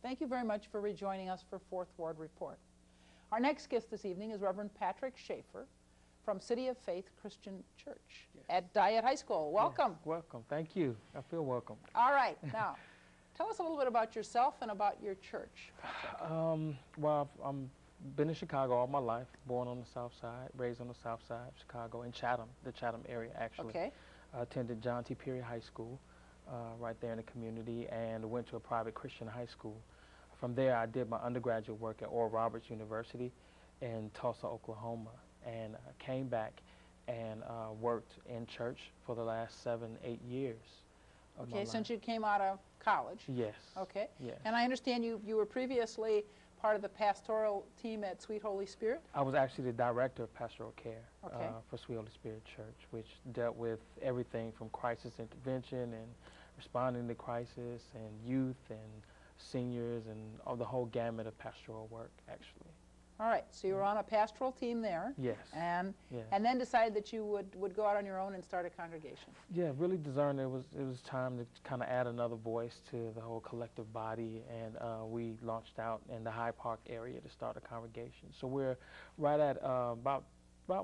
Thank you very much for rejoining us for Fourth Ward Report. Our next guest this evening is Reverend Patrick Schaefer from City of Faith Christian Church at Dyett High School. Welcome. Yes, welcome. Thank you. I feel welcome. All right. Now, tell us a little bit about yourself and about your church, Patrick. Well, I've been in Chicago all my life, born on the south side, raised on the south side of Chicago, in Chatham, the Chatham area, actually. Okay. Attended John T. Peary High School right there in the community, and went to a private Christian high school. From there, I did my undergraduate work at Oral Roberts University in Tulsa, Oklahoma, and came back and worked in church for the last 7, 8 years. Okay, since you came out of college. Yes. Okay. Yes. And I understand you were previously part of the pastoral team at Sweet Holy Spirit? I was actually the director of pastoral care okay. For Sweet Holy Spirit Church, which dealt with everything from crisis intervention and responding to crisis, and youth and seniors, and all the whole gamut of pastoral work, actually. All right, so you were on a pastoral team there. Yes. And yes. and then decided that you would go out on your own and start a congregation. Yeah, really discerned it was time to kind of add another voice to the whole collective body, and we launched out in the Hyde Park area to start a congregation. So we're right at about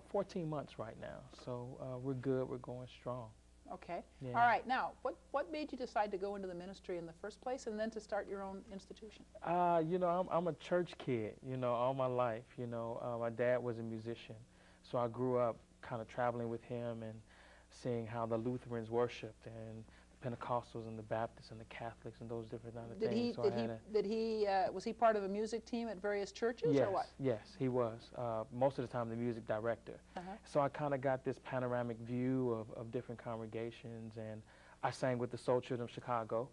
14 months right now. So we're good. We're going strong. Okay. Yeah. All right. Now, what made you decide to go into the ministry in the first place, and then to start your own institution? You know, I'm a church kid, you know, all my life. You know, my dad was a musician, so I grew up kind of traveling with him and seeing how the Lutherans worshipped, and the Pentecostals and the Baptists and the Catholics and those different kind of things. Was he part of a music team at various churches, yes, or what? Yes, he was. Most of the time, the music director. So I kind of got this panoramic view of different congregations, and I sang with the Soul Children of Chicago,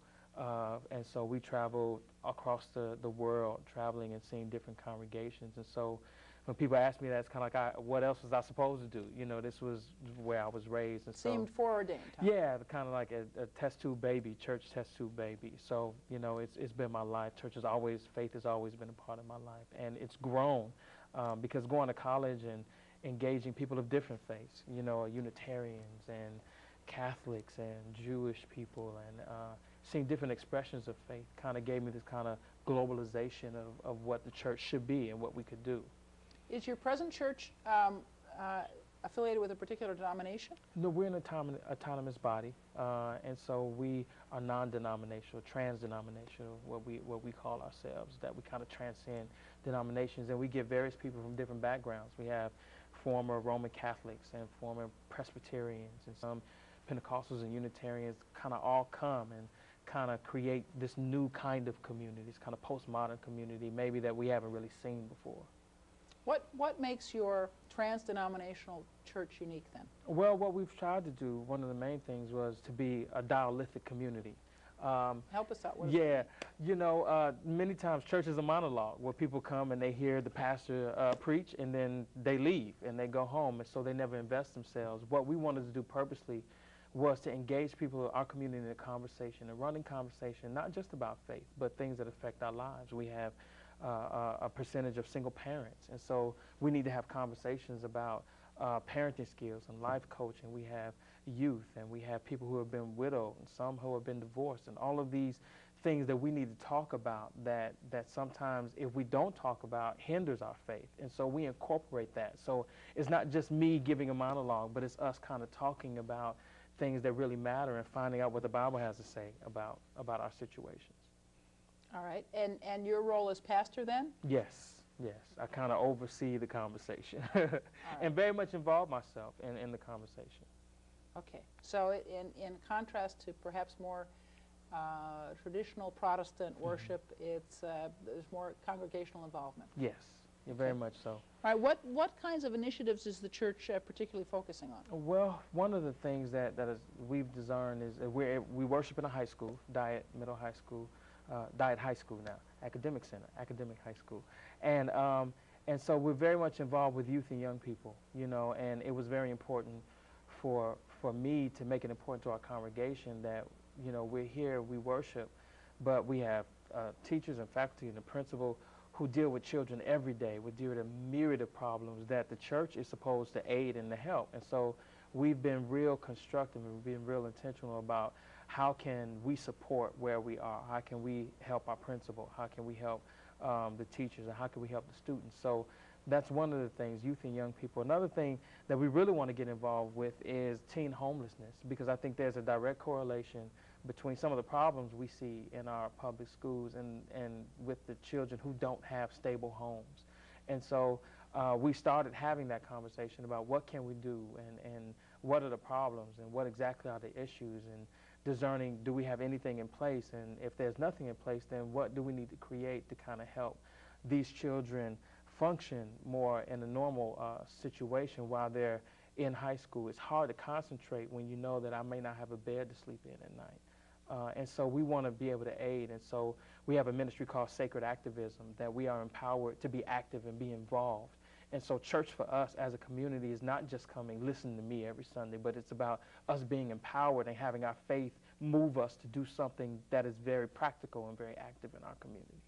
and so we traveled across the world, traveling and seeing different congregations. And so when people ask me that, it's kind of like, what else was I supposed to do? You know, this was where I was raised. And seemed foreordained, huh? Yeah, kind of like a test tube baby, church test tube baby. So, you know, it's been my life. Faith has always been a part of my life. And it's grown because going to college and engaging people of different faiths, you know, Unitarians and Catholics and Jewish people, and seeing different expressions of faith kind of gave me this kind of globalization of what the church should be and what we could do. Is your present church affiliated with a particular denomination? No, we're an autonomous body, and so we are non-denominational, trans-denominational, what we call ourselves, that we kind of transcend denominations, and we get various people from different backgrounds. We have former Roman Catholics and former Presbyterians, and some Pentecostals and Unitarians kind of all come and kind of create this new kind of community, this kind of postmodern community, maybe that we haven't really seen before. What makes your trans-denominational church unique then? Well, what we've tried to do, one of the main things, was to be a dialectic community. Help us out. Yeah, you know, many times church is a monologue where people come and they hear the pastor preach, and then they leave and they go home, and so they never invest themselves. What we wanted to do purposely was to engage people in our community in a conversation, a running conversation, not just about faith, but things that affect our lives. We have a percentage of single parents, and so we need to have conversations about parenting skills and life coaching. We have youth, and we have people who have been widowed, and some who have been divorced, and all of these things that we need to talk about that sometimes, if we don't talk about, hinders our faith. And so we incorporate that. So it's not just me giving a monologue, but it's us kind of talking about things that really matter and finding out what the Bible has to say about our situations. All right. And your role as pastor then? Yes. Yes. I kind of oversee the conversation and very much involve myself in the conversation. Okay. So in contrast to perhaps more traditional Protestant worship, there's more congregational involvement. Yes. Yeah, very much so. All right. What kinds of initiatives is the church particularly focusing on? Well, one of the things that we've discerned is we worship in a high school, Dyett Middle High School, Dyett High School now, academic center, academic high school, and so we're very much involved with youth and young people, you know, and it was very important for me to make it important to our congregation that, you know, we're here, we worship, but we have teachers and faculty and the principal who deal with children every day, would deal with a myriad of problems that the church is supposed to aid and to help. And so we've been real constructive and being real intentional about how can we support where we are, how can we help our principal, how can we help the teachers, and how can we help the students. So that's one of the things, youth and young people. Another thing that we really want to get involved with is teen homelessness, because I think there's a direct correlation between some of the problems we see in our public schools and with the children who don't have stable homes. And so we started having that conversation about what can we do and what are the problems and what exactly are the issues, and discerning, do we have anything in place, and if there's nothing in place, then what do we need to create to kind of help these children function more in a normal situation while they're in high school. It's hard to concentrate when you know that I may not have a bed to sleep in at night. And so we want to be able to aid. And so we have a ministry called Sacred Activism that we are empowered to be active and be involved. And so church for us as a community is not just coming, listen to me every Sunday, but it's about us being empowered and having our faith move us to do something that is very practical and very active in our community.